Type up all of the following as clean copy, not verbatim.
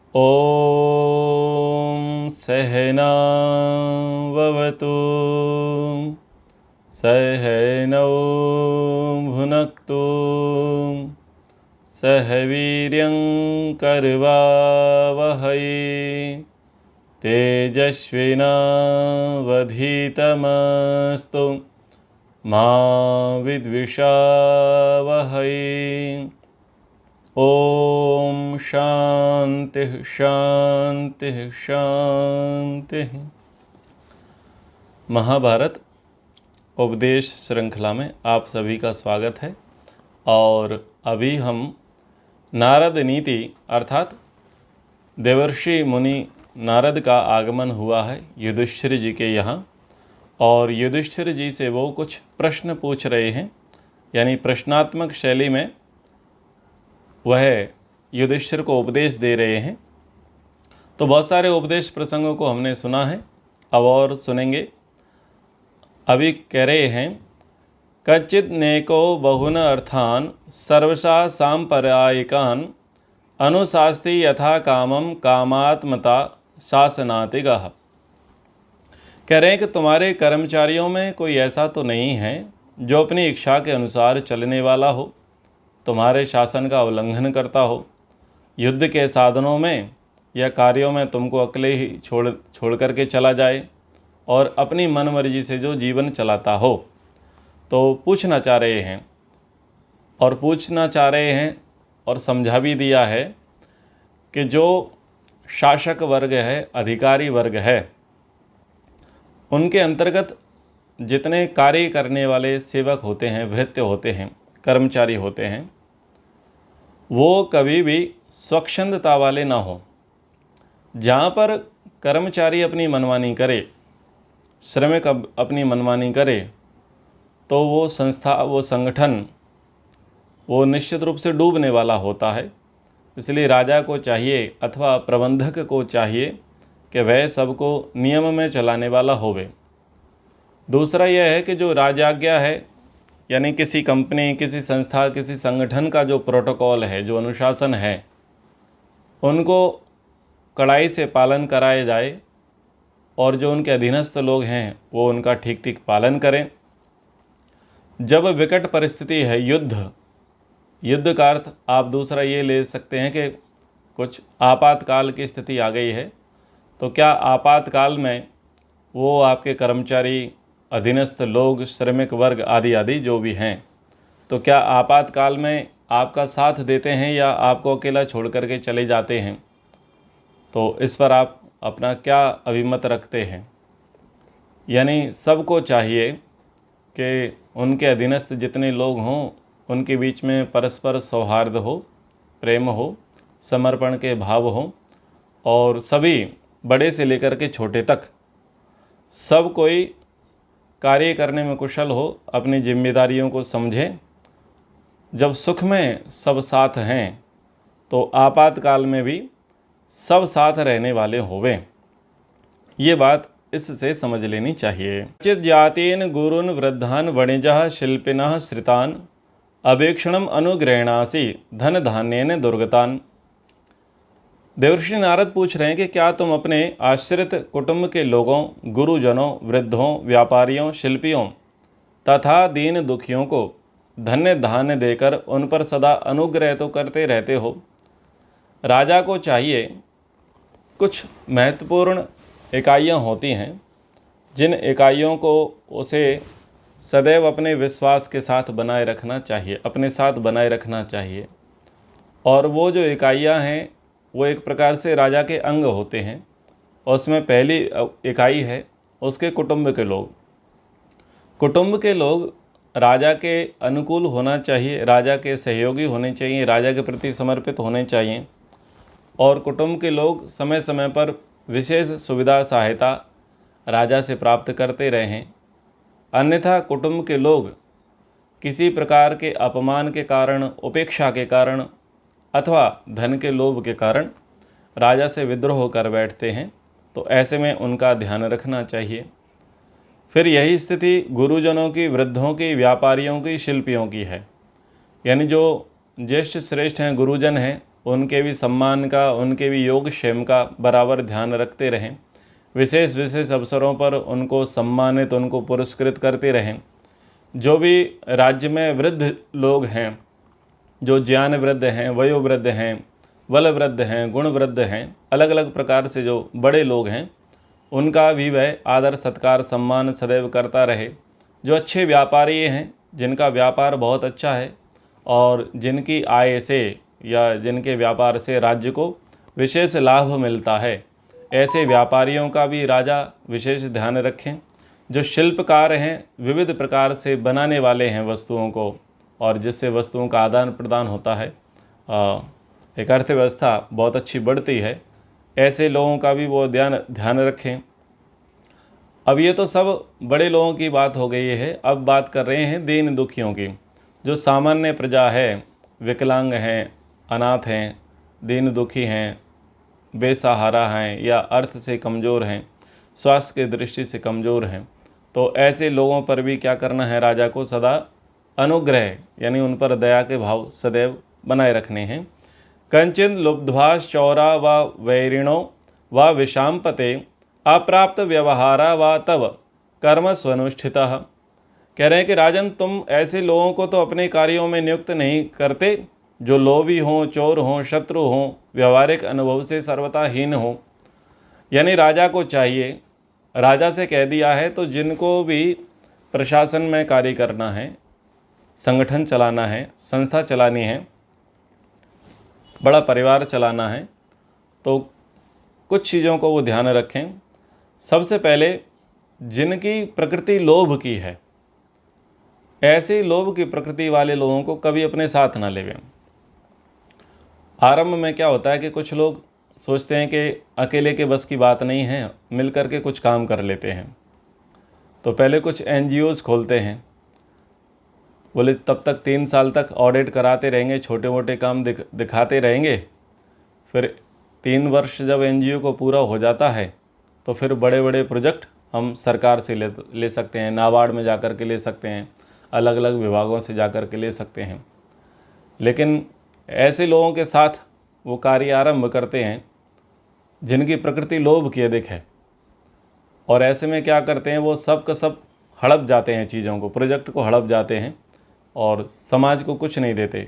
ॐ सहना ववतु सहनौ भुनक्तु सह वीर्यं करवावहै तेजस्विनावधीतमस्तु मा विद्विषावहै। ओम शांति शांति शांति। महाभारत उपदेश श्रृंखला में आप सभी का स्वागत है। और अभी हम नारद नीति अर्थात देवर्षि मुनि नारद का आगमन हुआ है युधिष्ठिर जी के यहाँ, और युधिष्ठिर जी से वो कुछ प्रश्न पूछ रहे हैं, यानी प्रश्नात्मक शैली में वह युधिष्ठिर को उपदेश दे रहे हैं। तो बहुत सारे उपदेश प्रसंगों को हमने सुना है, अब और सुनेंगे। अभी कह रहे हैं, कच्चित नेको बहुन अर्थान सर्वशा सांप्रदायिकान अनुशास्ति यथा कामम कामात्मता शासनातिगः। कह रहे हैं कि तुम्हारे कर्मचारियों में कोई ऐसा तो नहीं है जो अपनी इच्छा के अनुसार चलने वाला हो, तुम्हारे शासन का उल्लंघन करता हो, युद्ध के साधनों में या कार्यों में तुमको अकेले ही छोड़ करके चला जाए और अपनी मनमर्जी से जो जीवन चलाता हो। तो पूछना चाह रहे हैं और समझा भी दिया है कि जो शासक वर्ग है, अधिकारी वर्ग है, उनके अंतर्गत जितने कार्य करने वाले सेवक होते हैं, भृत्य होते हैं, कर्मचारी होते हैं, वो कभी भी स्वच्छंदता वाले ना हो। जहाँ पर कर्मचारी अपनी मनमानी करे, श्रमिक अपनी मनमानी करे, तो वो संस्था, वो संगठन, वो निश्चित रूप से डूबने वाला होता है। इसलिए राजा को चाहिए अथवा प्रबंधक को चाहिए कि वह सबको नियम में चलाने वाला होवे। दूसरा यह है कि जो राजाज्ञा है, यानी किसी कंपनी, किसी संस्था, किसी संगठन का जो प्रोटोकॉल है, जो अनुशासन है, उनको कड़ाई से पालन कराया जाए और जो उनके अधीनस्थ लोग हैं वो उनका ठीक ठीक पालन करें। जब विकट परिस्थिति है, युद्ध का अर्थ आप दूसरा ये ले सकते हैं कि कुछ आपातकाल की स्थिति आ गई है, तो क्या आपातकाल में वो आपके कर्मचारी, अधीनस्थ लोग, श्रमिक वर्ग आदि आदि जो भी हैं, तो क्या आपातकाल में आपका साथ देते हैं या आपको अकेला छोड़ करके चले जाते हैं? तो इस पर आप अपना क्या अभिमत रखते हैं? यानी सबको चाहिए कि उनके अधीनस्थ जितने लोग हों उनके बीच में परस्पर सौहार्द हो, प्रेम हो, समर्पण के भाव हो, और सभी बड़े से लेकर के छोटे तक सब कोई कार्य करने में कुशल हो, अपनी जिम्मेदारियों को समझें। जब सुख में सब साथ हैं तो आपातकाल में भी सब साथ रहने वाले होवें। ये बात इससे समझ लेनी चाहिए। चित जातीन गुरुन वृद्धान वणिजः शिल्पिनः श्रितान अवेक्षणम अनुग्रहणासी धन धान्येन दुर्गतान। देवर्षि नारद पूछ रहे हैं कि क्या तुम अपने आश्रित कुटुंब के लोगों, गुरुजनों, वृद्धों, व्यापारियों, शिल्पियों तथा दीन दुखियों को धन्य धान्य देकर उन पर सदा अनुग्रह तो करते रहते हो? राजा को चाहिए, कुछ महत्वपूर्ण इकाइयाँ होती हैं जिन इकाइयों को उसे सदैव अपने विश्वास के साथ बनाए रखना चाहिए, अपने साथ बनाए रखना चाहिए। और वो जो इकाइयाँ हैं वो एक प्रकार से राजा के अंग होते हैं। और उसमें पहली इकाई है उसके कुटुंब के लोग। कुटुंब के लोग राजा के अनुकूल होना चाहिए, राजा के सहयोगी होने चाहिए, राजा के प्रति समर्पित होने चाहिए। और कुटुंब के लोग समय समय पर विशेष सुविधा सहायता राजा से प्राप्त करते रहें। अन्यथा कुटुंब के लोग किसी प्रकार के अपमान के कारण, उपेक्षा के कारण अथवा धन के लोभ के कारण राजा से विद्रोह कर बैठते हैं। तो ऐसे में उनका ध्यान रखना चाहिए। फिर यही स्थिति गुरुजनों की, वृद्धों की, व्यापारियों की, शिल्पियों की है। यानी जो ज्येष्ठ श्रेष्ठ हैं, गुरुजन हैं, उनके भी सम्मान का, उनके भी योगक्षेम का बराबर ध्यान रखते रहें। विशेष विशेष अवसरों पर उनको सम्मानित, उनको पुरस्कृत करते रहें। जो भी राज्य में वृद्ध लोग हैं, जो ज्ञान वृद्ध हैं, वयोवृद्ध हैं, बल वृद्ध हैं, गुण वृद्ध हैं, अलग अलग प्रकार से जो बड़े लोग हैं, उनका भी वह आदर सत्कार सम्मान सदैव करता रहे। जो अच्छे व्यापारी हैं, जिनका व्यापार बहुत अच्छा है और जिनकी आय से या जिनके व्यापार से राज्य को विशेष लाभ मिलता है, ऐसे व्यापारियों का भी राजा विशेष ध्यान रखें। जो शिल्पकार हैं, विविध प्रकार से बनाने वाले हैं वस्तुओं को, और जिससे वस्तुओं का आदान प्रदान होता है, एक अर्थव्यवस्था बहुत अच्छी बढ़ती है, ऐसे लोगों का भी वो ध्यान रखें। अब ये तो सब बड़े लोगों की बात हो गई है। अब बात कर रहे हैं दीन दुखियों की। जो सामान्य प्रजा है, विकलांग हैं, अनाथ हैं, दीन दुखी हैं, बेसहारा हैं या अर्थ से कमज़ोर हैं, स्वास्थ्य की दृष्टि से कमज़ोर हैं, तो ऐसे लोगों पर भी क्या करना है, राजा को सदा अनुग्रह यानी उन पर दया के भाव सदैव बनाए रखने हैं। कंचिन लुब्ध्वाश्चौरा व वैरिणो व विषाम्पते अप्राप्त व्यवहारा व तव कर्म स्वनुष्ठितः। कह रहे हैं कि राजन, तुम ऐसे लोगों को तो अपने कार्यों में नियुक्त नहीं करते जो लोभी हों, चोर हों, शत्रु हों, व्यवहारिक अनुभव से सर्वथा हीन हों। यानी राजा को चाहिए, राजा से कह दिया है तो जिनको भी प्रशासन में कार्य करना है, संगठन चलाना है, संस्था चलानी है, बड़ा परिवार चलाना है, तो कुछ चीज़ों को वो ध्यान रखें। सबसे पहले जिनकी प्रकृति लोभ की है, ऐसे लोभ की प्रकृति वाले लोगों को कभी अपने साथ ना लेवें। आरंभ में क्या होता है कि कुछ लोग सोचते हैं कि अकेले के बस की बात नहीं है, मिल कर के कुछ काम कर लेते हैं, तो पहले कुछ NGOs खोलते हैं। बोले तब तक 3 साल तक ऑडिट कराते रहेंगे, छोटे मोटे काम दिखाते रहेंगे, फिर 3 वर्ष जब NGO को पूरा हो जाता है तो फिर बड़े बड़े प्रोजेक्ट हम सरकार से ले सकते हैं, नाबार्ड में जाकर के ले सकते हैं, अलग अलग विभागों से जाकर के ले सकते हैं। लेकिन ऐसे लोगों के साथ वो कार्य आरंभ करते हैं जिनकी प्रकृति लोभ की अधिक है, और ऐसे में क्या करते हैं, वो सब का सब हड़प जाते हैं, चीज़ों को, प्रोजेक्ट को हड़प जाते हैं और समाज को कुछ नहीं देते,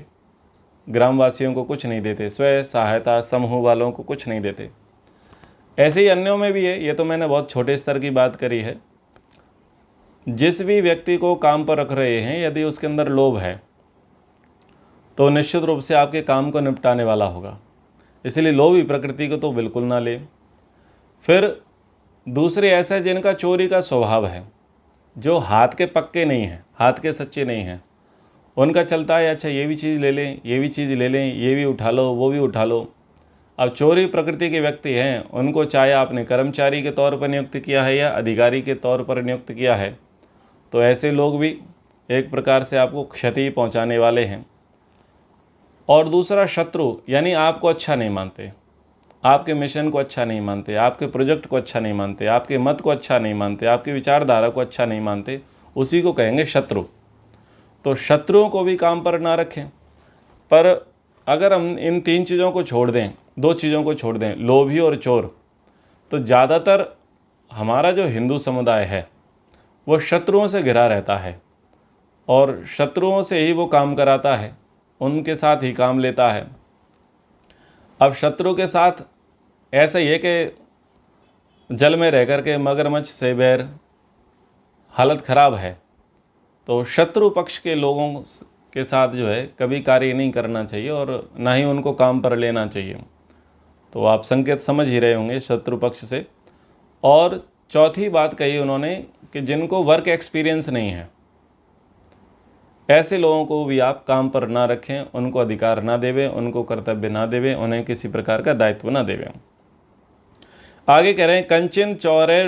ग्रामवासियों को कुछ नहीं देते, स्वयं सहायता समूह वालों को कुछ नहीं देते। ऐसे ही अन्यों में भी है, ये तो मैंने बहुत छोटे स्तर की बात करी है। जिस भी व्यक्ति को काम पर रख रहे हैं, यदि उसके अंदर लोभ है तो निश्चित रूप से आपके काम को निपटाने वाला होगा। इसलिए लोभी प्रकृति को तो बिल्कुल ना ले। फिर दूसरे ऐसे जिनका चोरी का स्वभाव है, जो हाथ के पक्के नहीं हैं, हाथ के सच्चे नहीं हैं, उनका चलता है अच्छा ये भी चीज़ ले लें, ये भी चीज़ ले लें, ये भी उठा लो, वो भी उठा लो। अब चोरी प्रकृति के व्यक्ति हैं, उनको चाहे आपने कर्मचारी के तौर पर नियुक्त किया है या अधिकारी के तौर पर नियुक्त किया है, तो ऐसे लोग भी एक प्रकार से आपको क्षति पहुंचाने वाले हैं। और दूसरा शत्रु, यानी आपको अच्छा नहीं मानते, आपके मिशन को अच्छा नहीं मानते, आपके प्रोजेक्ट को अच्छा नहीं मानते, आपके मत को अच्छा नहीं मानते, आपकी विचारधारा को अच्छा नहीं मानते, उसी को कहेंगे शत्रु। तो शत्रुओं को भी काम पर ना रखें। पर अगर हम इन 3 चीज़ों को छोड़ दें, 2 चीज़ों को छोड़ दें, लोभी और चोर, तो ज़्यादातर हमारा जो हिंदू समुदाय है वो शत्रुओं से घिरा रहता है और शत्रुओं से ही वो काम कराता है, उनके साथ ही काम लेता है। अब शत्रु के साथ ऐसा ही है कि जल में रह कर के मगरमच्छ से बैर, हालत ख़राब है। तो शत्रु पक्ष के लोगों के साथ जो है कभी कार्य नहीं करना चाहिए और ना ही उनको काम पर लेना चाहिए। तो आप संकेत समझ ही रहे होंगे शत्रु पक्ष से। और चौथी बात कही उन्होंने कि जिनको वर्क एक्सपीरियंस नहीं है, ऐसे लोगों को भी आप काम पर ना रखें, उनको अधिकार ना देवें, उनको कर्तव्य ना देवें, उन्हें किसी प्रकार का दायित्व ना देवें। आगे कह रहे हैं कंचिन चौरे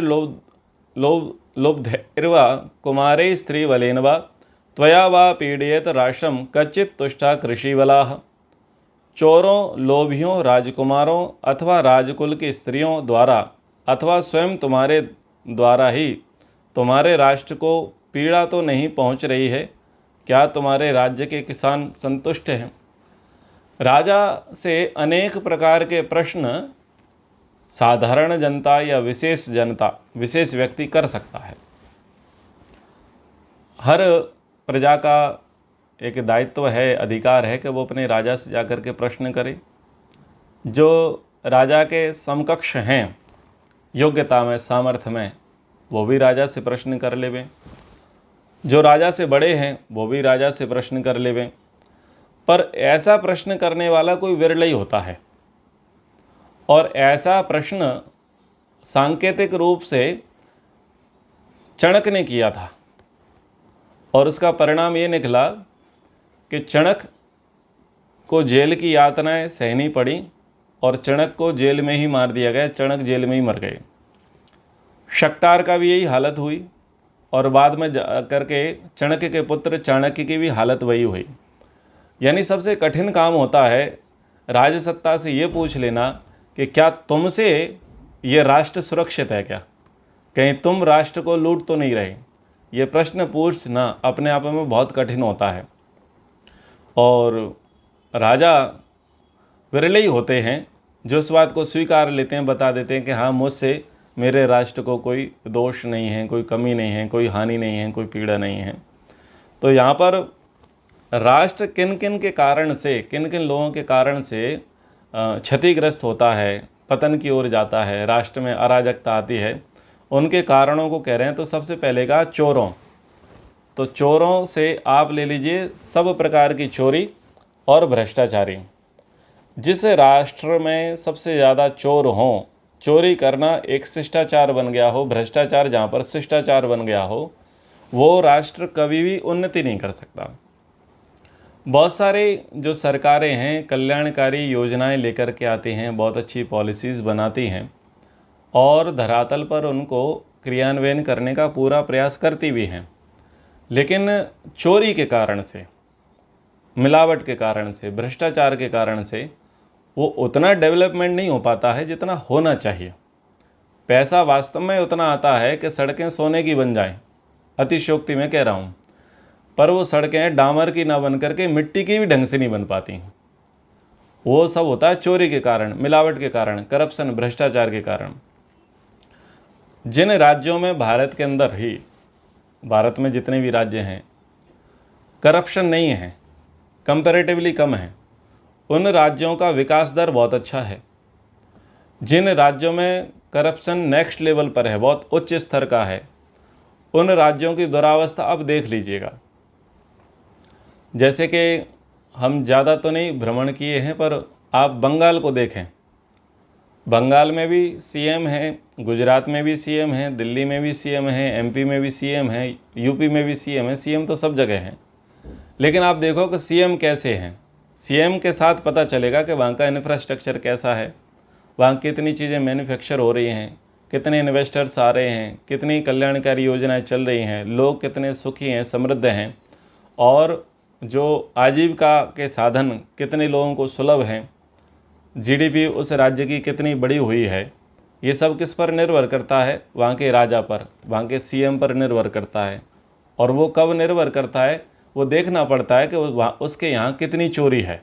लुब्धैर्वा कुमारे स्त्री वलेनवा त्वया वा पीड़यत राष्ट्रम कच्चित तुष्टा कृषिवलाः। चोरों, लोभियों, राजकुमारों अथवा राजकुल की स्त्रियों द्वारा अथवा स्वयं तुम्हारे द्वारा ही तुम्हारे राष्ट्र को पीड़ा तो नहीं पहुंच रही है? क्या तुम्हारे राज्य के किसान संतुष्ट हैं? राजा से अनेक प्रकार के प्रश्न साधारण जनता या विशेष जनता, विशेष व्यक्ति कर सकता है। हर प्रजा का एक दायित्व है, अधिकार है कि वो अपने राजा से जाकर के प्रश्न करे। जो राजा के समकक्ष हैं योग्यता में, सामर्थ्य में, वो भी राजा से प्रश्न कर लेवें। जो राजा से बड़े हैं वो भी राजा से प्रश्न कर लेवें। पर ऐसा प्रश्न करने वाला कोई विरल ही होता है, और ऐसा प्रश्न सांकेतिक रूप से चणक ने किया था, और उसका परिणाम ये निकला कि चणक को जेल की यातनाएं सहनी पड़ी और चणक को जेल में ही मार दिया गया। चणक जेल में ही मर गए। शक्टार का भी यही हालत हुई, और बाद में जाकर के चाणक्य के पुत्र चाणक्य की भी हालत वही हुई। यानी सबसे कठिन काम होता है राजसत्ता से ये पूछ लेना कि क्या तुमसे ये राष्ट्र सुरक्षित है, क्या कहीं तुम राष्ट्र को लूट तो नहीं रहे। ये प्रश्न पूछना अपने आप में बहुत कठिन होता है, और राजा विरले ही होते हैं जो इस बात को स्वीकार लेते हैं, बता देते हैं कि हाँ, मुझसे मेरे राष्ट्र को कोई दोष नहीं है, कोई कमी नहीं है, कोई हानि नहीं है, कोई पीड़ा नहीं है। तो यहाँ पर राष्ट्र किन किन के कारण से, किन किन लोगों के कारण से क्षतिग्रस्त होता है, पतन की ओर जाता है, राष्ट्र में अराजकता आती है, उनके कारणों को कह रहे हैं। तो सबसे पहले का चोरों। तो चोरों से आप ले लीजिए सब प्रकार की चोरी और भ्रष्टाचारी। जिस राष्ट्र में सबसे ज़्यादा चोर हों, चोरी करना एक शिष्टाचार बन गया हो, भ्रष्टाचार जहाँ पर शिष्टाचार बन गया हो, वो राष्ट्र कभी भी उन्नति नहीं कर सकता। बहुत सारे जो सरकारें हैं कल्याणकारी योजनाएं लेकर के आती हैं, बहुत अच्छी पॉलिसीज़ बनाती हैं, और धरातल पर उनको क्रियान्वयन करने का पूरा प्रयास करती भी हैं, लेकिन चोरी के कारण से, मिलावट के कारण से, भ्रष्टाचार के कारण से वो उतना डेवलपमेंट नहीं हो पाता है जितना होना चाहिए। पैसा वास्तव में उतना आता है कि सड़कें सोने की बन जाएं, अतिशयोक्ति में कह रहा हूँ, पर वो सड़कें डामर की ना बन करके मिट्टी की भी ढंग से नहीं बन पाती। वो सब होता है चोरी के कारण, मिलावट के कारण, करप्शन, भ्रष्टाचार के कारण। जिन राज्यों में भारत के अंदर ही, भारत में जितने भी राज्य हैं, करप्शन नहीं है, कंपैरेटिवली कम है, उन राज्यों का विकास दर बहुत अच्छा है। जिन राज्यों में करप्शन नेक्स्ट लेवल पर है, बहुत उच्च स्तर का है, उन राज्यों की दुरावस्था अब देख लीजिएगा। जैसे कि हम ज़्यादा तो नहीं भ्रमण किए हैं, पर आप बंगाल को देखें। बंगाल में भी सीएम हैं, गुजरात में भी सीएम हैं, दिल्ली में भी सीएम हैं, एमपी में भी सीएम हैं, यूपी में भी सीएम हैं। सीएम तो सब जगह हैं, लेकिन आप देखो कि सीएम कैसे हैं। सीएम के साथ पता चलेगा कि वहाँ का इंफ्रास्ट्रक्चर कैसा है, वहाँ कितनी चीज़ें मैन्युफैक्चर हो रही हैं, कितने इन्वेस्टर्स आ रहे हैं, कितनी कल्याणकारी योजनाएं चल रही हैं, लोग कितने सुखी हैं, समृद्ध हैं, और जो आजीविका के साधन कितने लोगों को सुलभ हैं, जीडीपी उस राज्य की कितनी बड़ी हुई है। ये सब किस पर निर्भर करता है? वहाँ के राजा पर, वहाँ के सीएम पर निर्भर करता है। और वो कब निर्भर करता है? वो देखना पड़ता है कि उसके यहाँ कितनी चोरी है।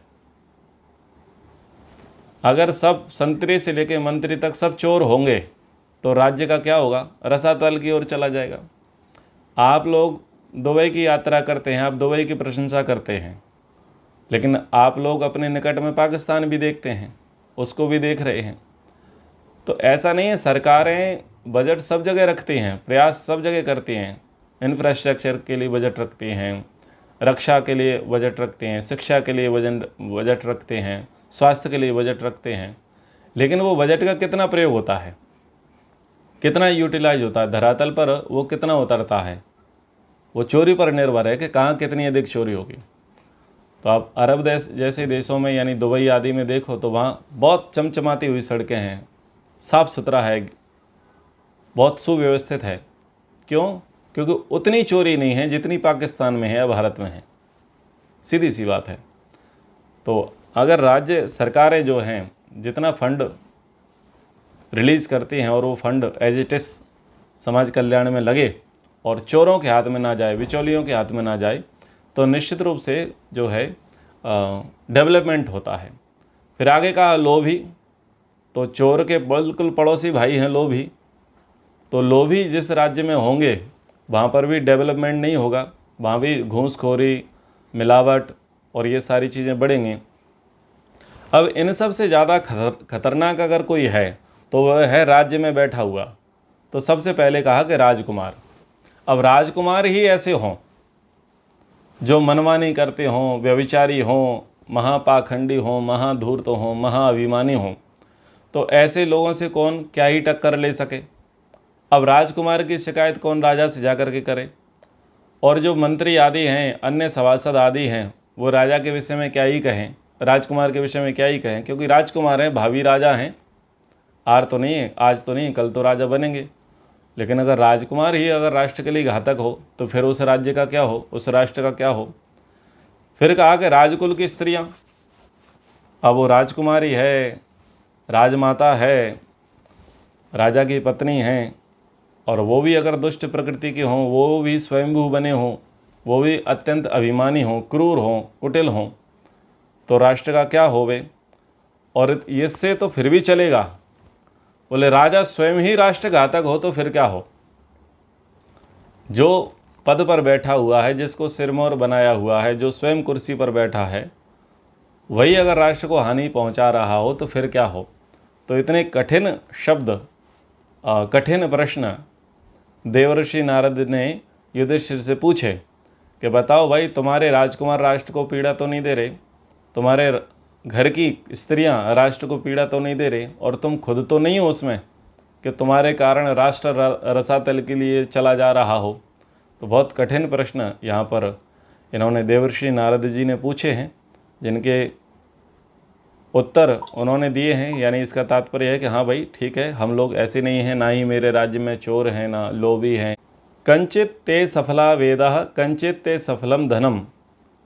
अगर सब संतरी से लेकर मंत्री तक सब चोर होंगे तो राज्य का क्या होगा? रसातल की ओर चला जाएगा। आप लोग दुबई की यात्रा करते हैं, आप दुबई की प्रशंसा करते हैं, लेकिन आप लोग अपने निकट में पाकिस्तान भी देखते हैं, उसको भी देख रहे हैं। तो ऐसा नहीं है, सरकारें बजट सब जगह रखती हैं, प्रयास सब जगह करती हैं, इंफ्रास्ट्रक्चर के लिए बजट रखती हैं, रक्षा के लिए बजट रखते हैं, शिक्षा के लिए बजट रखते हैं, स्वास्थ्य के लिए बजट रखते हैं, लेकिन वो बजट का कितना प्रयोग होता है, कितना यूटिलाइज होता है, धरातल पर वो कितना उतरता है, वो चोरी पर निर्भर है कि कहाँ कितनी अधिक चोरी होगी। तो आप अरब देश जैसे देशों में, यानी दुबई आदि में देखो तो वहाँ बहुत चमचमाती हुई सड़कें हैं, साफ़ सुथरा है, बहुत सुव्यवस्थित है। क्यों? क्योंकि उतनी चोरी नहीं है जितनी पाकिस्तान में है या भारत में है। सीधी सी बात है। तो अगर राज्य सरकारें जो हैं जितना फंड रिलीज़ करती हैं और वो फंड एज इट इज़ समाज कल्याण में लगे और चोरों के हाथ में ना जाए, बिचौलियों के हाथ में ना जाए, तो निश्चित रूप से जो है डेवलपमेंट होता है। फिर आगे कहा लोभी, तो चोर के बिल्कुल पड़ोसी भाई हैं लोभी, तो लोभी जिस राज्य में होंगे वहाँ पर भी डेवलपमेंट नहीं होगा, वहाँ भी घूसखोरी, मिलावट और ये सारी चीज़ें बढ़ेंगी। अब इन सब से ज़्यादा खतरनाक अगर कोई है तो वह है राज्य में बैठा हुआ। तो सबसे पहले कहा कि राजकुमार। अब राजकुमार ही ऐसे हों जो मनमानी करते हों, व्यभिचारी हों, महापाखंडी हों, महाधूर्त हों, महाअभिमानी हों, तो ऐसे लोगों से कौन क्या ही टक्कर ले सके। अब राजकुमार की शिकायत कौन राजा से जा कर के करे, और जो मंत्री आदि हैं, अन्य सभासद आदि हैं, वो राजा के विषय में क्या ही कहें, राजकुमार के विषय में क्या ही कहें, क्योंकि राजकुमार हैं, भावी राजा हैं, आर तो नहीं है, आज तो नहीं, कल तो राजा बनेंगे। लेकिन अगर राजकुमार ही अगर राष्ट्र के लिए घातक हो तो फिर उस राज्य का क्या हो, उस राष्ट्र का क्या हो। फिर कहा कि राजकुल की स्त्रियां, अब वो राजकुमारी है, राजमाता है, राजा की पत्नी हैं, और वो भी अगर दुष्ट प्रकृति के हों, वो भी स्वयंभू बने हों, वो भी अत्यंत अभिमानी हों, क्रूर हों, कुटिल हों, तो राष्ट्र का क्या होवे। और इससे तो फिर भी चलेगा, बोले राजा स्वयं ही राष्ट्रघातक हो तो फिर क्या हो। जो पद पर बैठा हुआ है, जिसको सिरमौर बनाया हुआ है, जो स्वयं कुर्सी पर बैठा है, वही अगर राष्ट्र को हानि पहुंचा रहा हो तो फिर क्या हो। तो इतने कठिन शब्द, कठिन प्रश्न देवर्षि नारद ने युधिष्ठिर से पूछे कि बताओ भाई, तुम्हारे राजकुमार राष्ट्र को पीड़ा तो नहीं दे रहे, तुम्हारे घर की स्त्रियां राष्ट्र को पीड़ा तो नहीं दे रही, और तुम खुद तो नहीं हो उसमें कि तुम्हारे कारण राष्ट्र रसातल के लिए चला जा रहा हो। तो बहुत कठिन प्रश्न यहाँ पर इन्होंने देवर्षि नारद जी ने पूछे हैं, जिनके उत्तर उन्होंने दिए हैं। यानी इसका तात्पर्य है कि हाँ भाई ठीक है, हम लोग ऐसे नहीं हैं, ना ही मेरे राज्य में चोर हैं, ना लोभी हैं। कंचित ते सफला वेदः कंचित ते सफलम धनम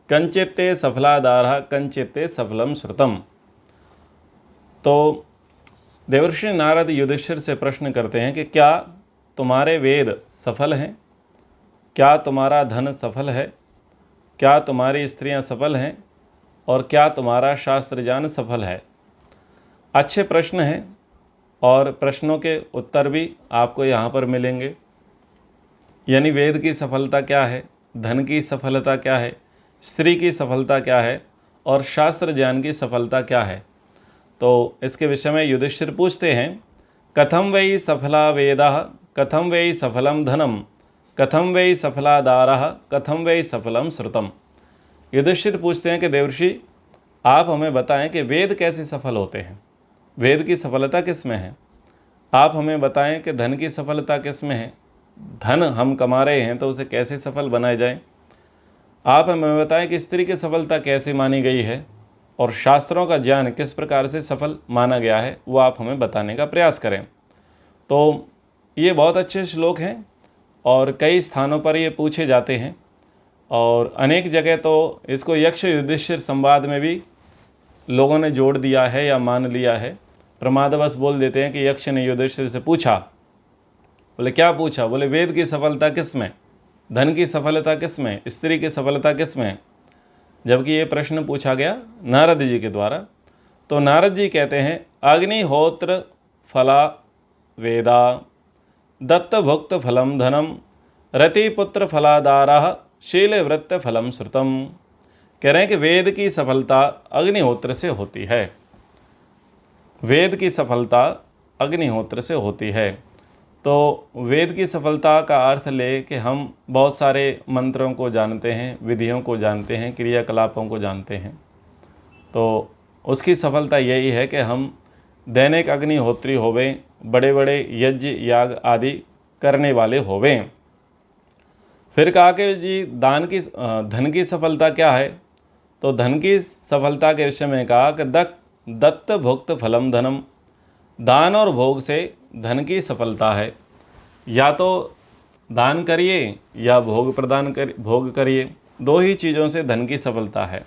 कंचित ते सफलादारः कंचित ते सफलम श्रुतम। तो देवर्षि नारद युधिष्ठिर से प्रश्न करते हैं कि क्या तुम्हारे वेद सफल हैं, क्या तुम्हारा धन सफल है, क्या तुम्हारी स्त्रियां सफल हैं, और क्या तुम्हारा शास्त्र ज्ञान सफल है। अच्छे प्रश्न हैं, और प्रश्नों के उत्तर भी आपको यहाँ पर मिलेंगे। यानी वेद की सफलता क्या है, धन की सफलता क्या है, स्त्री की सफलता क्या है, और शास्त्र ज्ञान की सफलता क्या है। तो इसके विषय में युधिष्ठिर पूछते हैं, कथम वै सफला वेदः कथम वै सफलम धनम कथम वै सफलादारः कथम वै सफलम श्रुतम। युधिष्ठिर पूछते हैं कि देवर्षि, आप हमें बताएं कि वेद कैसे सफल होते हैं, वेद की सफलता किस में है। आप हमें बताएं कि धन की सफलता किस में है, धन हम कमा रहे हैं तो उसे कैसे सफल बनाया जाए। आप हमें बताएं कि स्त्री की सफलता कैसे मानी गई है, और शास्त्रों का ज्ञान किस प्रकार से सफल माना गया है, वो आप हमें बताने का प्रयास करें। तो ये बहुत अच्छे श्लोक हैं, और कई स्थानों पर ये पूछे जाते हैं, और अनेक जगह तो इसको यक्ष युधिष्ठिर संवाद में भी लोगों ने जोड़ दिया है या मान लिया है। प्रमादवश बोल देते हैं कि यक्ष ने युधिष्ठिर से पूछा। बोले क्या पूछा, बोले वेद की सफलता किस में, धन की सफलता किस में, स्त्री की सफलता किस में। जबकि ये प्रश्न पूछा गया नारद जी के द्वारा। तो नारद जी कहते हैं, अग्निहोत्र फला वेदा दत्त भुक्त फलम धनम रतिपुत्र फलादारः शील वृत्त फलम श्रुतम। कह रहे हैं कि वेद की सफलता अग्निहोत्र से होती है, वेद की सफलता अग्निहोत्र से होती है। तो वेद की सफलता का अर्थ ले कि हम बहुत सारे मंत्रों को जानते हैं, विधियों को जानते हैं, क्रियाकलापों को जानते हैं। तो उसकी सफलता यही है कि हम दैनिक अग्निहोत्री होवें, बड़े बड़े यज्ञ याग आदि करने वाले होवें। फिर कहा कि जी धन की सफलता क्या है। तो धन की सफलता के विषय में कहा कि दत्त भुक्त फलम धनम, दान और भोग से धन की सफलता है। या तो दान करिए या भोग करिए, दो ही चीज़ों से धन की सफलता है।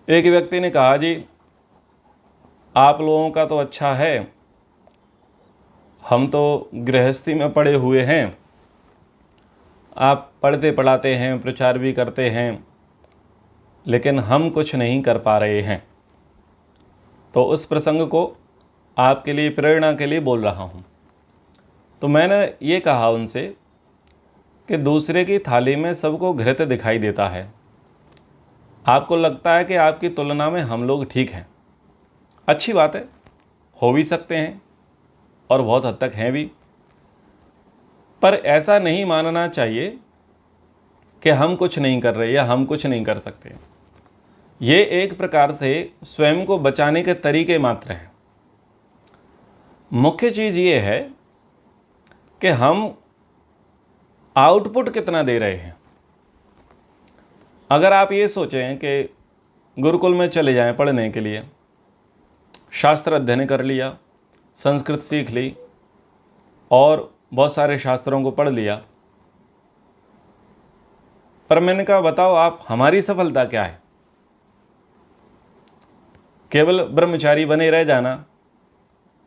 एक व्यक्ति ने कहा, जी आप लोगों का तो अच्छा है, हम तो गृहस्थी में पड़े हुए हैं, आप पढ़ते पढ़ाते हैं, प्रचार भी करते हैं, लेकिन हम कुछ नहीं कर पा रहे हैं। तो उस प्रसंग को आपके लिए प्रेरणा के लिए बोल रहा हूँ। तो मैंने ये कहा उनसे कि दूसरे की थाली में सबको घृत दिखाई देता है। आपको लगता है कि आपकी तुलना में हम लोग ठीक हैं। अच्छी बात है, हो भी सकते हैं और बहुत हद तक हैं भी, पर ऐसा नहीं मानना चाहिए कि हम कुछ नहीं कर रहे या हम कुछ नहीं कर सकते। ये एक प्रकार से स्वयं को बचाने के तरीके मात्र हैं। मुख्य चीज़ ये है कि हम आउटपुट कितना दे रहे हैं। अगर आप ये सोचें कि गुरुकुल में चले जाएं पढ़ने के लिए, शास्त्र अध्ययन कर लिया, संस्कृत सीख ली और बहुत सारे शास्त्रों को पढ़ लिया, पर मैंने कहा बताओ आप हमारी सफलता क्या है? केवल ब्रह्मचारी बने रह जाना,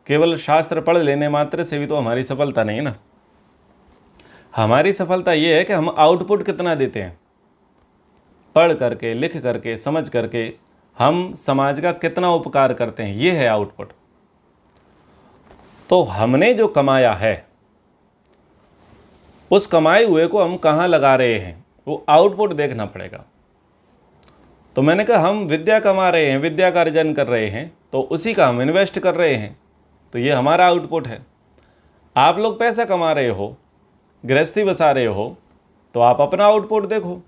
केवल शास्त्र पढ़ लेने मात्र से भी तो हमारी सफलता नहीं है ना। हमारी सफलता ये है कि हम आउटपुट कितना देते हैं। पढ़ करके, लिख करके, समझ करके हम समाज का कितना उपकार करते हैं, ये है आउटपुट। तो हमने जो कमाया है उस कमाए हुए को हम कहाँ लगा रहे हैं, वो आउटपुट देखना पड़ेगा। तो मैंने कहा हम विद्या कमा रहे हैं, विद्या का अर्जन कर रहे हैं, तो उसी का हम इन्वेस्ट कर रहे हैं, तो ये हमारा आउटपुट है। आप लोग पैसा कमा रहे हो, गृहस्थी बसा रहे हो, तो आप अपना आउटपुट देखो।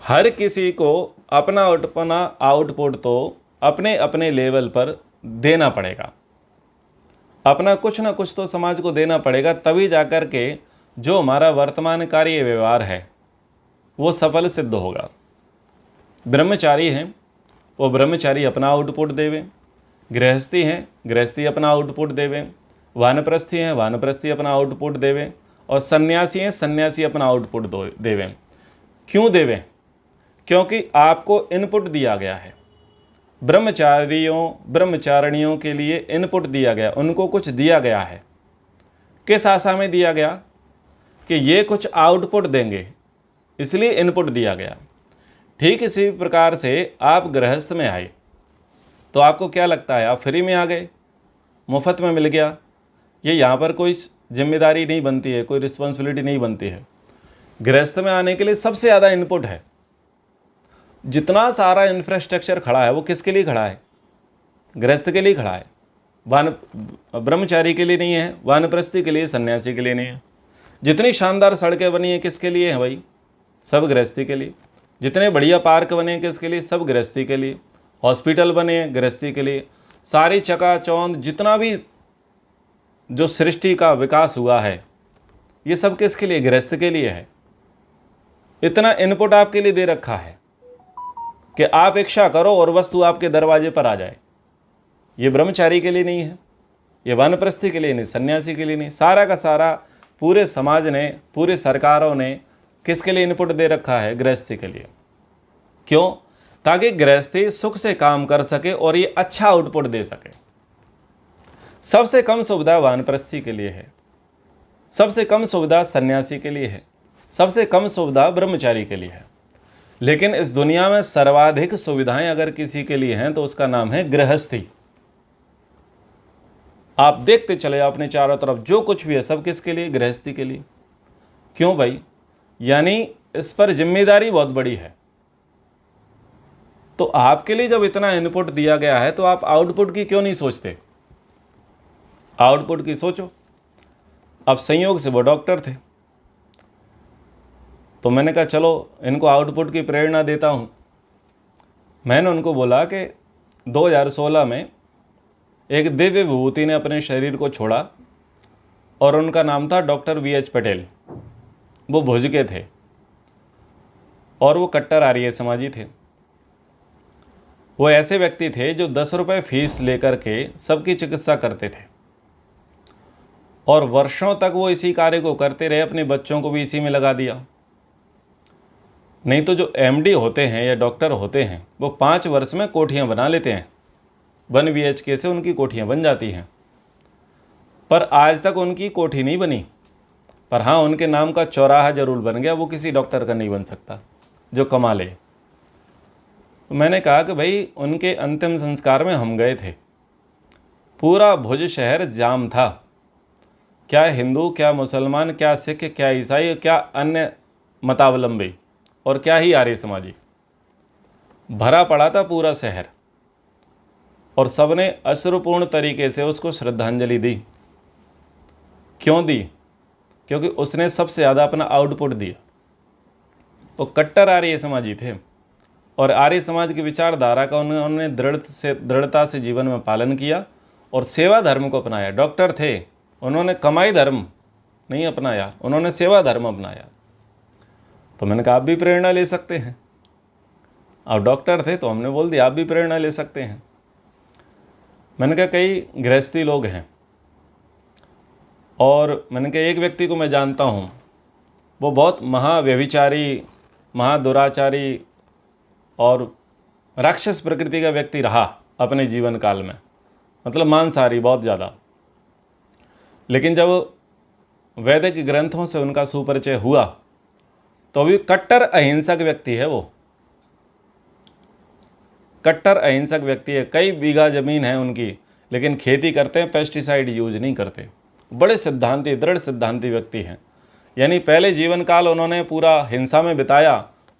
हर किसी को अपना आउटपुट तो अपने अपने लेवल पर देना पड़ेगा। अपना कुछ ना कुछ तो समाज को देना पड़ेगा, तभी जाकर के जो हमारा वर्तमान कार्य व्यवहार है वो सफल सिद्ध होगा। ब्रह्मचारी हैं वो ब्रह्मचारी अपना आउटपुट देवे, गृहस्थी हैं गृहस्थी अपना आउटपुट देवे, वानप्रस्थी हैं वानप्रस्थी अपना आउटपुट देवे, और सन्यासी हैं सन्यासी अपना आउटपुट देवे। क्यों देवे? क्योंकि आपको इनपुट दिया गया है। ब्रह्मचारिणियों के लिए इनपुट दिया गया, उनको कुछ दिया गया है। किस आशा में दिया गया? कि ये कुछ आउटपुट देंगे, इसलिए इनपुट दिया गया। ठीक इसी प्रकार से आप गृहस्थ में आए तो आपको क्या लगता है, आप फ्री में आ गए, मुफ्त में मिल गया। ये यहाँ पर कोई जिम्मेदारी नहीं बनती है, कोई रिस्पॉन्सिबिलिटी नहीं बनती है। गृहस्थ में आने के लिए सबसे ज़्यादा इनपुट है। जितना सारा इंफ्रास्ट्रक्चर खड़ा है वो किसके लिए खड़ा है? गृहस्थ के लिए खड़ा है। ब्रह्मचारी के लिए नहीं है, वानप्रस्थी के लिए, सन्यासी के लिए नहीं है। जितनी शानदार सड़कें बनी हैं किसके लिए हैं भाई? सब गृहस्थी के लिए। जितने बढ़िया पार्क बने हैं किसके लिए? सब गृहस्थी के लिए। हॉस्पिटल बने हैं गृहस्थी के लिए। सारी चकाचौंध जितना भी जो सृष्टि का विकास हुआ है ये सब किसके लिए? गृहस्थ के लिए है। इतना इनपुट आपके लिए दे रखा है कि आप इच्छा करो और वस्तु आपके दरवाजे पर आ जाए। ये ब्रह्मचारी के लिए नहीं है, ये वानप्रस्थी के लिए नहीं, सन्यासी के लिए नहीं। सारा का सारा पूरे समाज ने, पूरी सरकारों ने किसके लिए इनपुट दे रखा है? गृहस्थी के लिए। क्यों? ताकि गृहस्थी सुख से काम कर सके और ये अच्छा आउटपुट दे सके। सबसे कम सुविधा वानप्रस्थी के लिए है, सबसे कम सुविधा सन्यासी के लिए है, सबसे कम सुविधा ब्रह्मचारी के लिए है। लेकिन इस दुनिया में सर्वाधिक सुविधाएं अगर किसी के लिए हैं तो उसका नाम है गृहस्थी। आप देखते चले अपने चारों तरफ जो कुछ भी है सब किसके लिए? गृहस्थी के लिए। क्यों भाई? यानी इस पर जिम्मेदारी बहुत बड़ी है। तो आपके लिए जब इतना इनपुट दिया गया है तो आप आउटपुट की क्यों नहीं सोचते? आउटपुट की सोचो। अब संयोग से वो डॉक्टर थे तो मैंने कहा चलो इनको आउटपुट की प्रेरणा देता हूँ। मैंने उनको बोला कि 2016 में एक दिव्य विभूति ने अपने शरीर को छोड़ा और उनका नाम था डॉक्टर VH पटेल। वो भुज के थे और वो कट्टर आर्य समाजी थे। वो ऐसे व्यक्ति थे जो 10 रुपये फीस लेकर के सबकी चिकित्सा करते थे और वर्षों तक वो इसी कार्य को करते रहे, अपने बच्चों को भी इसी में लगा दिया। नहीं तो जो MD होते हैं या डॉक्टर होते हैं वो 5 वर्ष में कोठियाँ बना लेते हैं, 1 BHK से उनकी कोठियाँ बन जाती हैं। पर आज तक उनकी कोठी नहीं बनी, पर हाँ उनके नाम का चौराहा जरूर बन गया। वो किसी डॉक्टर का नहीं बन सकता जो कमा ले। तो मैंने कहा कि भाई उनके अंतिम संस्कार में हम गए थे, पूरा भुज शहर जाम था, क्या हिंदू, क्या मुसलमान, क्या सिख, क्या ईसाई, क्या अन्य मतावलंबी और क्या ही आर्य समाजी, भरा पड़ा था पूरा शहर। और सबने अश्रुपूर्ण तरीके से उसको श्रद्धांजलि दी। क्यों दी? क्योंकि उसने सबसे ज़्यादा अपना आउटपुट दिया। वो कट्टर आर्य समाजी थे और आर्य समाज की विचारधारा का उन्होंने दृढ़ता से जीवन में पालन किया और सेवा धर्म को अपनाया। डॉक्टर थे, उन्होंने कमाई धर्म नहीं अपनाया, उन्होंने सेवा धर्म अपनाया। तो मैंने कहा आप भी प्रेरणा ले सकते हैं। आप डॉक्टर थे तो हमने बोल दिया आप भी प्रेरणा ले सकते हैं। मैंने कहा कई गृहस्थी लोग हैं और मैंने कहा एक व्यक्ति को मैं जानता हूँ, वो बहुत महाव्यभिचारी, महादुराचारी और राक्षस प्रकृति का व्यक्ति रहा अपने जीवन काल में, मतलब मांसाहारी बहुत ज़्यादा। लेकिन जब वैदिक ग्रंथों से उनका सुपरिचय हुआ तो अभी कट्टर अहिंसक व्यक्ति है। वो कट्टर अहिंसक व्यक्ति है। कई बीघा ज़मीन है उनकी, लेकिन खेती करते हैं, पेस्टिसाइड यूज नहीं करते। बड़े सिद्धांती, दृढ़ सिद्धांती व्यक्ति हैं। यानी पहले जीवन काल उन्होंने पूरा हिंसा में बिताया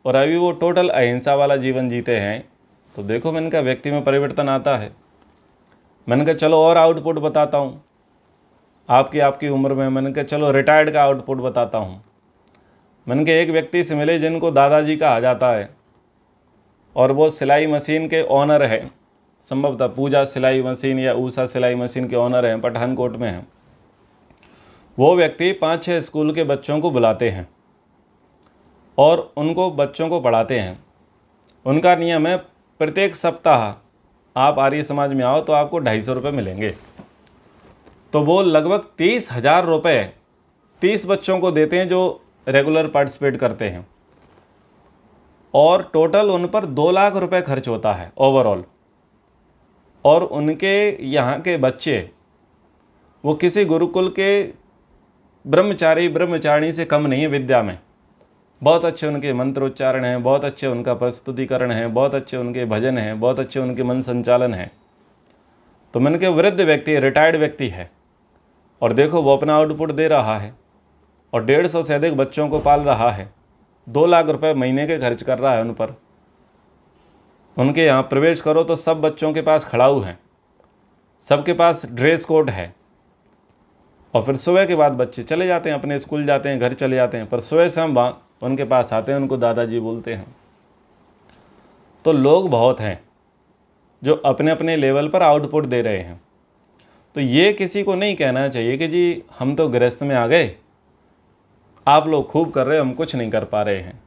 और अभी वो टोटल अहिंसा वाला जीवन जीते हैं। तो देखो, मैंने कहा व्यक्ति में परिवर्तन आता है। मैंने कहा चलो और आउटपुट बताता हूँ आपकी उम्र में। मैंने कहा चलो रिटायर्ड का आउटपुट बताता हूँ। मैंने कहा एक व्यक्ति से मिले जिनको दादाजी कहा जाता है और वो सिलाई मशीन के ऑनर है, संभवतः पूजा सिलाई मशीन या ऊषा सिलाई मशीन के ऑनर हैं, पठानकोट में हैं। वो व्यक्ति 5-6 स्कूल के बच्चों को बुलाते हैं और उनको बच्चों को पढ़ाते हैं। उनका नियम है प्रत्येक सप्ताह आप आर्य समाज में आओ तो आपको 250 रुपये मिलेंगे। तो वो लगभग 30,000 रुपये 30 बच्चों को देते हैं जो रेगुलर पार्टिसिपेट करते हैं और टोटल उन पर 2 लाख रुपए खर्च होता है ओवरऑल। और उनके यहाँ के बच्चे वो किसी गुरुकुल के ब्रह्मचारिणी से कम नहीं है विद्या में। बहुत अच्छे उनके मंत्रोच्चारण हैं, बहुत अच्छे उनका प्रस्तुतिकरण है, बहुत अच्छे उनके भजन हैं, बहुत अच्छे उनके मन संचालन हैं। तो मैंने कहा वृद्ध व्यक्ति, रिटायर्ड व्यक्ति है और देखो वो अपना आउटपुट दे रहा है और 150 से अधिक बच्चों को पाल रहा है। 2 लाख रुपए महीने के खर्च कर रहा है उन पर। उनके यहाँ प्रवेश करो तो सब बच्चों के पास खड़ाऊ हैं, सबके पास ड्रेस कोड है और फिर सुबह के बाद बच्चे चले जाते हैं, अपने स्कूल जाते हैं, घर चले जाते हैं, पर सुबह से हम वहाँ उनके पास आते हैं, उनको दादाजी बोलते हैं। तो लोग बहुत हैं जो अपने अपने लेवल पर आउटपुट दे रहे हैं। तो ये किसी को नहीं कहना चाहिए कि जी हम तो गृहस्थ में आ गए, आप लोग खूब कर रहे हो, हम कुछ नहीं कर पा रहे हैं।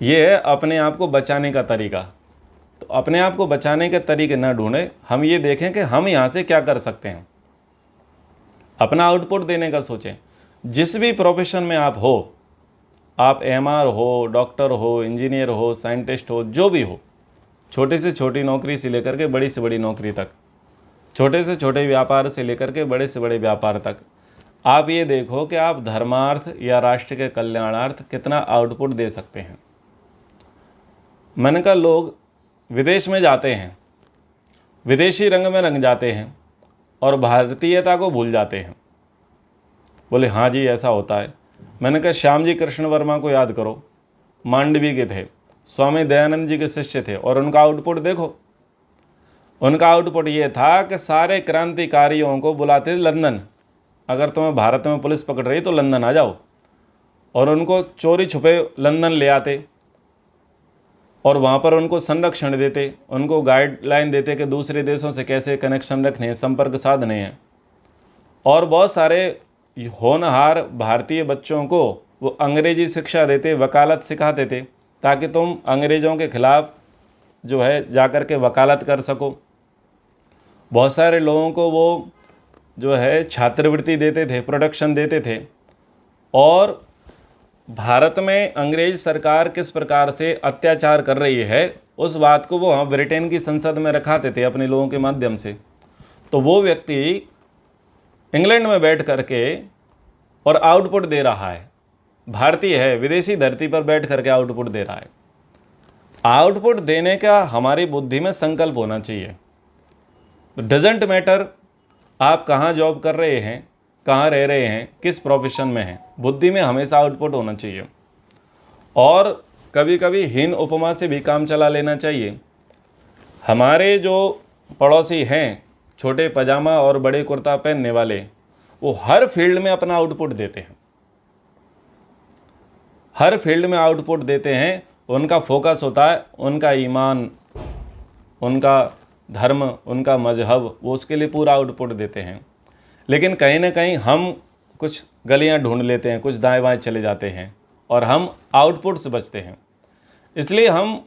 ये है अपने आप को बचाने का तरीका। तो अपने आप को बचाने के तरीके न ढूंढें, हम ये देखें कि हम यहाँ से क्या कर सकते हैं, अपना आउटपुट देने का सोचें। जिस भी प्रोफेशन में आप हो, आप एमआर हो, डॉक्टर हो, इंजीनियर हो, साइंटिस्ट हो, जो भी हो, छोटी से छोटी नौकरी से लेकर के बड़ी से बड़ी नौकरी तक, छोटे से छोटे व्यापार से लेकर के बड़े से बड़े व्यापार तक, आप ये देखो कि आप धर्मार्थ या राष्ट्र के कल्याणार्थ कितना आउटपुट दे सकते हैं। मैंने कहा लोग विदेश में जाते हैं, विदेशी रंग में रंग जाते हैं और भारतीयता को भूल जाते हैं। बोले हाँ जी ऐसा होता है। मैंने कहा श्याम जी कृष्ण वर्मा को याद करो, मांडवी के थे, स्वामी दयानंद जी के शिष्य थे और उनका आउटपुट देखो। उनका आउटपुट ये था कि सारे क्रांतिकारियों को बुलाते थे लंदन, अगर तुम्हें भारत में पुलिस पकड़ रही तो लंदन आ जाओ, और उनको चोरी छुपे लंदन ले आते और वहाँ पर उनको संरक्षण देते, उनको गाइडलाइन देते कि दूसरे देशों से कैसे कनेक्शन रखने हैं, संपर्क साधने हैं। और बहुत सारे होनहार भारतीय बच्चों को वो अंग्रेजी शिक्षा देते, वकालत सिखाते थे, ताकि तुम अंग्रेज़ों के खिलाफ जो है जाकर के वकालत कर सको। बहुत सारे लोगों को वो जो है छात्रवृत्ति देते थे, प्रोडक्शन देते थे। और भारत में अंग्रेज सरकार किस प्रकार से अत्याचार कर रही है उस बात को वो वहाँ ब्रिटेन की संसद में रखाते थे अपने लोगों के माध्यम से। तो वो व्यक्ति इंग्लैंड में बैठ करके और आउटपुट दे रहा है, भारतीय है, विदेशी धरती पर बैठ करके आउटपुट दे रहा है। आउटपुट देने का हमारी बुद्धि में संकल्प होना चाहिए। डजेंट मैटर आप कहाँ जॉब कर रहे हैं, कहाँ रह रहे हैं, किस प्रोफेशन में हैं, बुद्धि में हमेशा आउटपुट होना चाहिए। और कभी कभी हीन उपमा से भी काम चला लेना चाहिए। हमारे जो पड़ोसी हैं, छोटे पजामा और बड़े कुर्ता पहनने वाले, वो हर फील्ड में अपना आउटपुट देते हैं, हर फील्ड में आउटपुट देते हैं। उनका फोकस होता है उनका ईमान, उनका धर्म, उनका मजहब, वो उसके लिए पूरा आउटपुट देते हैं। लेकिन कहीं ना कहीं हम कुछ गलियां ढूंढ लेते हैं, कुछ दाएं बाएं चले जाते हैं और हम आउटपुट से बचते हैं। इसलिए हम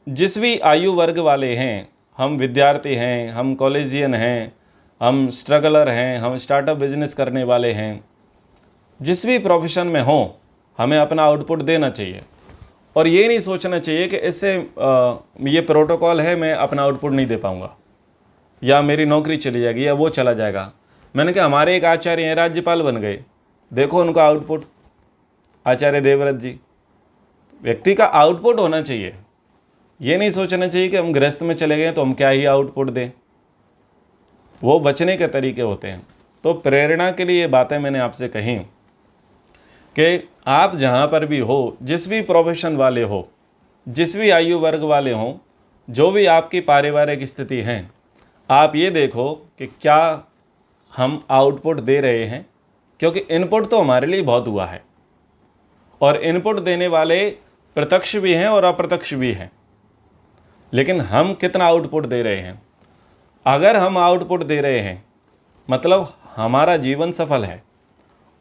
जिस भी आयु वर्ग वाले हैं, हम विद्यार्थी हैं, हम कॉलेजियन हैं, हम स्ट्रगलर हैं, हम स्टार्टअप बिजनेस करने वाले हैं, जिस भी प्रोफेशन में हों, हमें अपना आउटपुट देना चाहिए। और ये नहीं सोचना चाहिए कि इससे ये प्रोटोकॉल है, मैं अपना आउटपुट नहीं दे पाऊँगा, या मेरी नौकरी चली जाएगी, या वो चला जाएगा। मैंने कहा हमारे एक आचार्य हैं, राज्यपाल बन गए, देखो उनका आउटपुट, आचार्य देवव्रत जी। व्यक्ति का आउटपुट होना चाहिए। ये नहीं सोचना चाहिए कि हम गृहस्थ में चले गए तो हम क्या ही आउटपुट दें। वो बचने के तरीके होते हैं। तो प्रेरणा के लिए ये बातें मैंने आपसे कही कि आप जहाँ पर भी हो, जिस भी प्रोफेशन वाले हो, जिस भी आयु वर्ग वाले हों, जो भी आपकी पारिवारिक स्थिति हैं, आप ये देखो कि क्या हम आउटपुट दे रहे हैं। क्योंकि इनपुट तो हमारे लिए बहुत हुआ है, और इनपुट देने वाले प्रत्यक्ष भी हैं और अप्रत्यक्ष भी हैं। लेकिन हम कितना आउटपुट दे रहे हैं। अगर हम आउटपुट दे रहे हैं मतलब हमारा जीवन सफल है,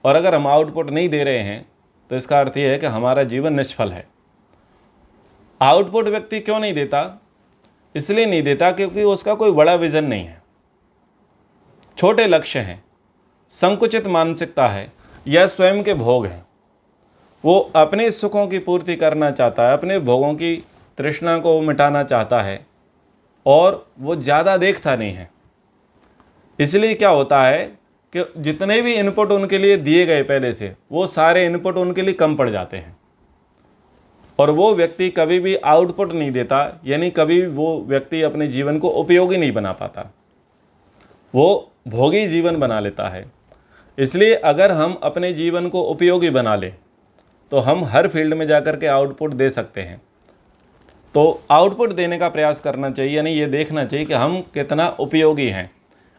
और अगर हम आउटपुट नहीं दे रहे हैं तो इसका अर्थ यह है कि हमारा जीवन निष्फल है। आउटपुट व्यक्ति क्यों नहीं देता? इसलिए नहीं देता क्योंकि उसका कोई बड़ा विजन नहीं है, छोटे लक्ष्य हैं, संकुचित मानसिकता है, या स्वयं के भोग हैं। वो अपने सुखों की पूर्ति करना चाहता है, अपने भोगों की तृष्णा को मिटाना चाहता है, और वो ज़्यादा देखता नहीं है। इसलिए क्या होता है कि जितने भी इनपुट उनके लिए दिए गए पहले से, वो सारे इनपुट उनके लिए कम पड़ जाते हैं, और वो व्यक्ति कभी भी आउटपुट नहीं देता, यानी कभी वो व्यक्ति अपने जीवन को उपयोगी नहीं बना पाता, वो भोगी जीवन बना लेता है। इसलिए अगर हम अपने जीवन को उपयोगी बना लें तो हम हर फील्ड में जाकर के आउटपुट दे सकते हैं। तो आउटपुट देने का प्रयास करना चाहिए, यानी ये देखना चाहिए कि हम कितना उपयोगी हैं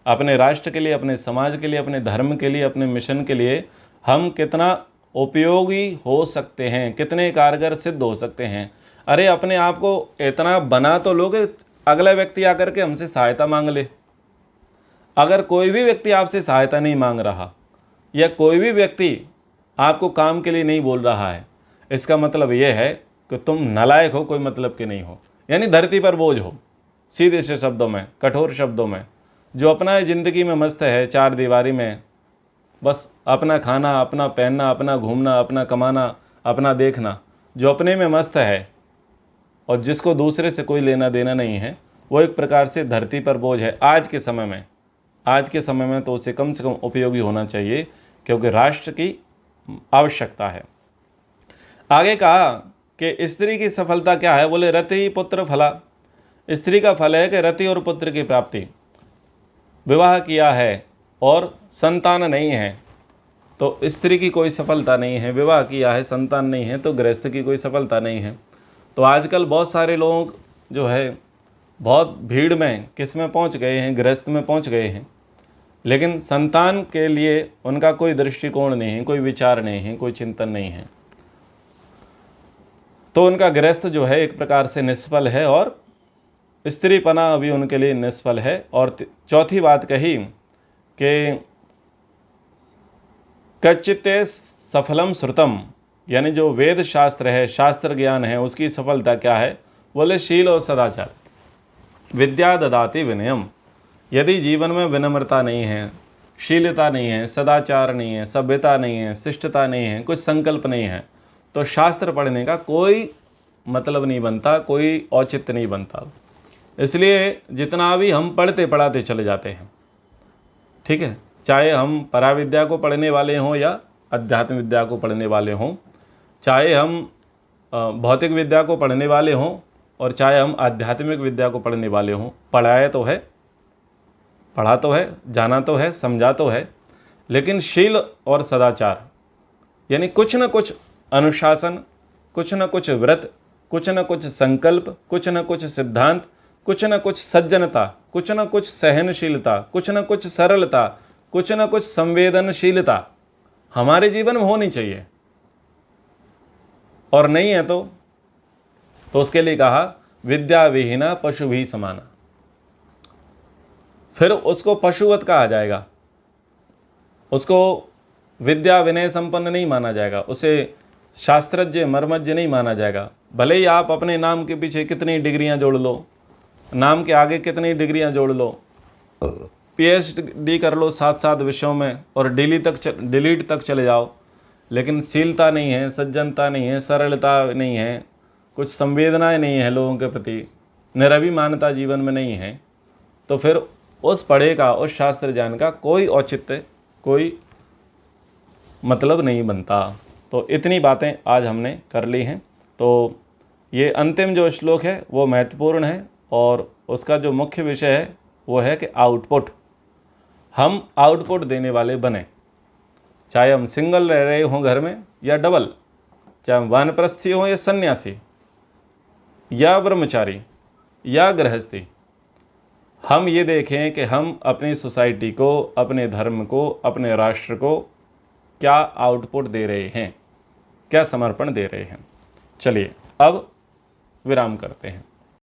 अपने राष्ट्र के लिए, अपने समाज के लिए, अपने धर्म के लिए, अपने मिशन के लिए। हम कितना उपयोगी हो सकते हैं, कितने कारगर सिद्ध हो सकते हैं। अरे अपने आप को इतना बना तो लो कि अगला व्यक्ति आकर के हमसे सहायता मांग ले। अगर कोई भी व्यक्ति आपसे सहायता नहीं मांग रहा, या कोई भी व्यक्ति आपको काम के लिए नहीं बोल रहा है, इसका मतलब यह है कि तुम नालायक हो, कोई मतलब के नहीं हो, यानी धरती पर बोझ हो। सीधे से शब्दों में, कठोर शब्दों में, जो अपना ज़िंदगी में मस्त है, चार दीवारी में बस अपना खाना, अपना पहनना, अपना घूमना, अपना कमाना, अपना देखना, जो अपने में मस्त है और जिसको दूसरे से कोई लेना देना नहीं है, वो एक प्रकार से धरती पर बोझ है। आज के समय में तो उसे कम से कम उपयोगी होना चाहिए, क्योंकि राष्ट्र की आवश्यकता है। आगे कहा कि स्त्री की सफलता क्या है? बोले रति पुत्र फला। स्त्री का फल है कि रति और पुत्र की प्राप्ति। विवाह किया है और संतान नहीं है तो स्त्री की कोई सफलता नहीं है, विवाह किया है, संतान नहीं है तो गृहस्थ की कोई सफलता नहीं है। तो आजकल बहुत सारे लोग जो है बहुत भीड़ में किस में पहुंच गए हैं, गृहस्थ में पहुंच गए हैं, लेकिन संतान के लिए उनका कोई दृष्टिकोण नहीं है, कोई विचार नहीं है, कोई चिंतन नहीं है। तो उनका गृहस्थ जो है एक प्रकार से निष्फल है और स्त्रीपना अभी उनके लिए निष्फल है। और चौथी बात कही कि कच्चिते सफलम श्रुतम, यानी जो वेद शास्त्र है, शास्त्र ज्ञान है, उसकी सफलता क्या है? बोले शील और सदाचार। विद्या ददाति विनयम। यदि जीवन में विनम्रता नहीं है, शीलता नहीं है, सदाचार नहीं है, सभ्यता नहीं है, शिष्टता नहीं है, कुछ संकल्प नहीं है, तो शास्त्र पढ़ने का कोई मतलब नहीं बनता, कोई औचित्य नहीं बनता। इसलिए जितना भी हम पढ़ते पढ़ाते चले जाते हैं, ठीक है, चाहे हम पराविद्या को पढ़ने वाले हों या अध्यात्म विद्या को पढ़ने वाले हों, चाहे हम भौतिक विद्या को पढ़ने वाले हों और चाहे हम आध्यात्मिक विद्या को पढ़ने वाले हों, पढ़ा तो है, जाना तो है, समझा तो है, लेकिन शील और सदाचार यानी कुछ न कुछ अनुशासन, कुछ न कुछ व्रत, कुछ न कुछ संकल्प, कुछ न कुछ सिद्धांत, कुछ न कुछ सज्जनता, कुछ न कुछ सहनशीलता, कुछ न कुछ सरलता, कुछ न कुछ संवेदनशीलता हमारे जीवन में होनी चाहिए। और नहीं है तो उसके लिए कहा विद्या विहीना पशु भी समाना। फिर उसको पशुवत कहा जाएगा, उसको विद्या विनय संपन्न नहीं माना जाएगा, उसे शास्त्रज्ञ मर्मज्ञ नहीं माना जाएगा। भले ही आप अपने नाम के पीछे कितनी डिग्रियां जोड़ लो, नाम के आगे कितनी डिग्रियां जोड़ लो, PhD कर लो 7 विषयों में और डिलीट तक चले जाओ, लेकिन शीलता नहीं है, सज्जनता नहीं है, सरलता नहीं है, कुछ संवेदनाएं नहीं है लोगों के प्रति, निरभिमानता जीवन में नहीं है, तो फिर उस पढ़े का, उस शास्त्र ज्ञान का कोई औचित्य, कोई मतलब नहीं बनता। तो इतनी बातें आज हमने कर ली हैं। तो ये अंतिम जो श्लोक है वो महत्वपूर्ण है और उसका जो मुख्य विषय है वो है कि आउटपुट, हम आउटपुट देने वाले बने, चाहे हम सिंगल रह रहे हों घर में या डबल, चाहे हम वानप्रस्थी हों या सन्यासी या ब्रह्मचारी या गृहस्थी, हम ये देखें कि हम अपनी सोसाइटी को, अपने धर्म को, अपने राष्ट्र को क्या आउटपुट दे रहे हैं, क्या समर्पण दे रहे हैं। चलिए अब विराम करते हैं।